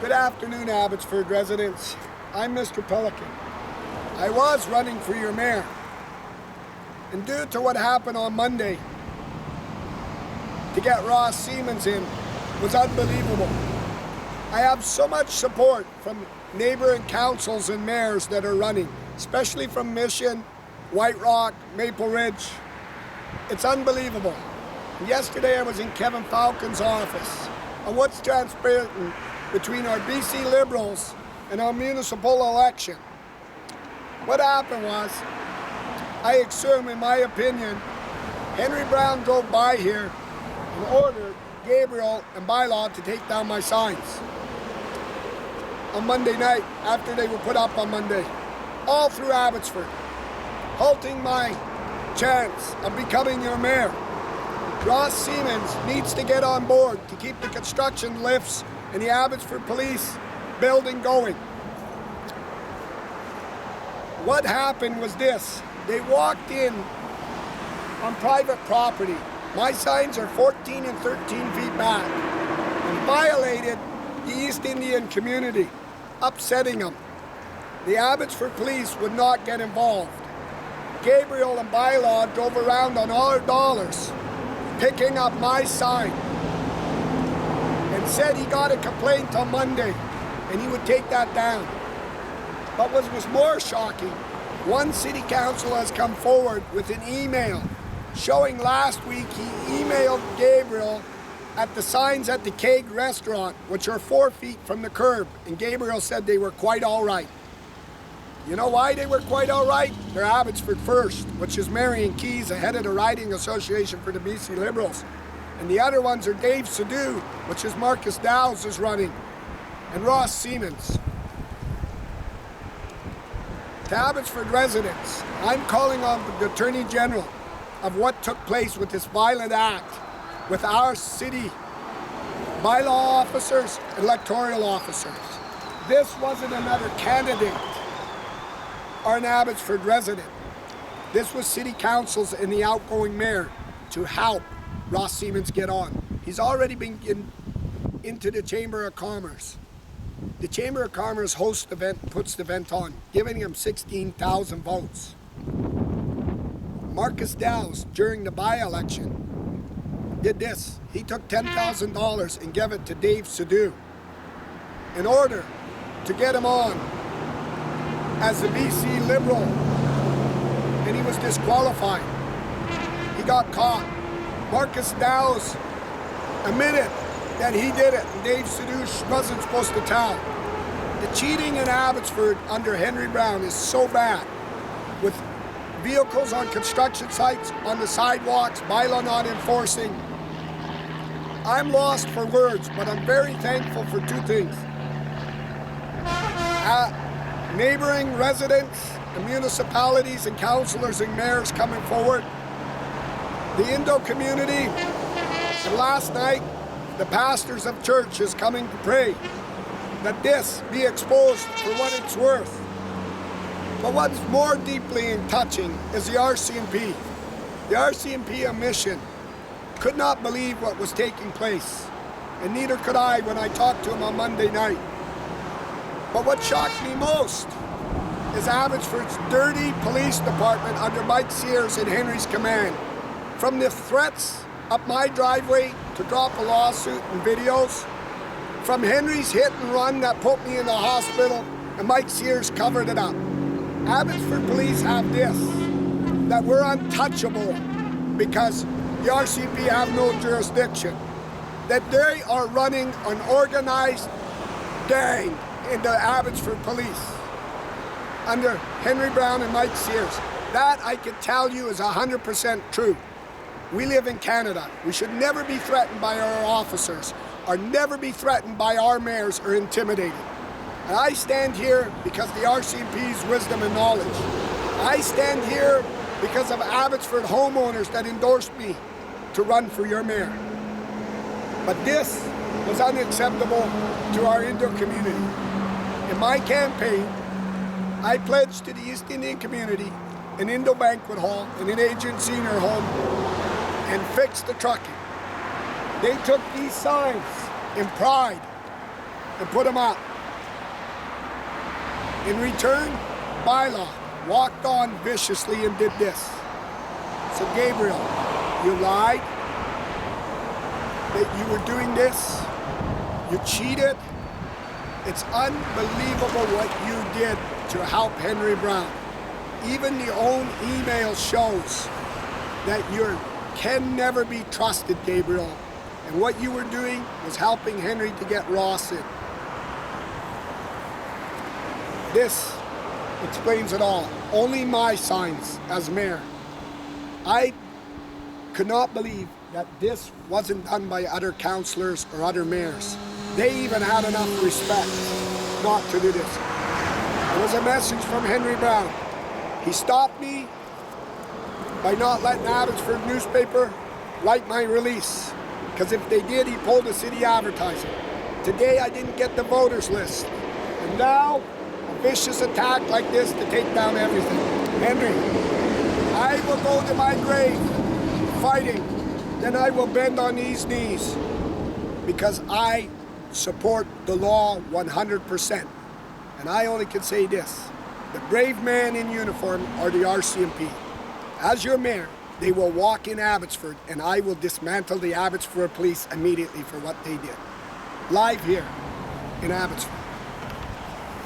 Good afternoon, Abbotsford residents. I'm Mr. Pelican. I was running for your mayor, and due to what happened on Monday, to get Ross Siemens in was unbelievable. I have so much support from neighbouring councils and mayors that are running, especially from Mission, White Rock, Maple Ridge. It's unbelievable. Yesterday I was in Kevin Falcon's office on what's transparent between our BC Liberals and our municipal election. What happened was, I assume, in my opinion, Henry Brown drove by here and ordered Gabriel and Bylaw to take down my signs on Monday night after they were put up on Monday, all through Abbotsford, halting my chance of becoming your mayor. Ross Siemens needs to get on board to keep the construction lifts and the Abbotsford Police building going. What happened was this: they walked in on private property. My signs are 14 and 13 feet back, and violated the East Indian community, upsetting them. The Abbotsford Police would not get involved. Gabriel and Bylaw drove around on all their dollars, picking up my sign, and said he got a complaint on Monday and he would take that down. But what was more shocking, one city council has come forward with an email showing last week he emailed Gabriel at the signs at the Keg restaurant, which are 4 feet from the curb, and Gabriel said they were quite all right. You know why they were quite all right? They're Abbotsford First, which is Marion Keys, the head of the riding association for the BC Liberals. And the other ones are Dave Sadu, which is Marcus Dow's is running, and Ross Siemens. To Abbotsford residents, I'm calling on the Attorney General of what took place with this violent act with our city bylaw officers, electoral officers. This wasn't another candidate or an Abbotsford resident. This was city councils and the outgoing mayor to help Ross Siemens get on. He's already been into the Chamber of Commerce. The Chamber of Commerce hosts the event, puts the event on, giving him 16,000 votes. Marcus Dow's, during the by-election, did this. He took $10,000 and gave it to Dave Sadu in order to get him on as the BC Liberal, and he was disqualified. He got caught. Marcus Dow's admitted that he did it, and Dave Sadu wasn't supposed to tell. The cheating in Abbotsford under Henry Brown is so bad, with vehicles on construction sites, on the sidewalks, bylaw not enforcing. I'm lost for words, but I'm very thankful for two things. Neighbouring residents, the municipalities and councillors and mayors coming forward, the Indo community, and last night, the pastors of churches coming to pray that this be exposed for what it's worth. But what's more deeply touching is the RCMP. The RCMP on Mission could not believe what was taking place, and neither could I when I talked to him on Monday night. But what shocked me most is Abbotsford's dirty police department under Mike Sears and Henry's command. From the threats up my driveway to drop a lawsuit and videos, from Henry's hit and run that put me in the hospital, and Mike Sears covered it up. Abbotsford Police have this, that we're untouchable because the RCMP have no jurisdiction, that they are running an organized gang in the Abbotsford Police under Henry Brown and Mike Sears. That I can tell you is 100% true. We live in Canada. We should never be threatened by our officers, or never be threatened by our mayors or intimidated. And I stand here because of the RCMP's wisdom and knowledge. I stand here because of Abbotsford homeowners that endorsed me to run for your mayor. But this was unacceptable to our Indo community. In my campaign, I pledged to the East Indian community an Indo banquet hall and an aging senior home and fixed the trucking. They took these signs in pride and put them up. In return, bylaw walked on viciously and did this. So Gabriel, you lied that you were doing this. You cheated. It's unbelievable what you did to help Henry Brown. Even the own email shows that you can never be trusted, Gabriel. And what you were doing was helping Henry to get Ross in. This explains it all. Only my signs as mayor. I could not believe that this wasn't done by other councillors or other mayors. They even had enough respect not to do this. It was a message from Henry Brown. He stopped me by not letting Abbotsford newspaper write my release. Because if they did, he pulled the city advertising. Today I didn't get the voters list. And now, a vicious attack like this to take down everything. Henry, I will go to my grave fighting. Then I will bend on these knees. Because I support the law 100%. And I only can say this. The brave man in uniform are the RCMP. As your mayor, they will walk in Abbotsford and I will dismantle the Abbotsford police immediately for what they did. Live here in Abbotsford.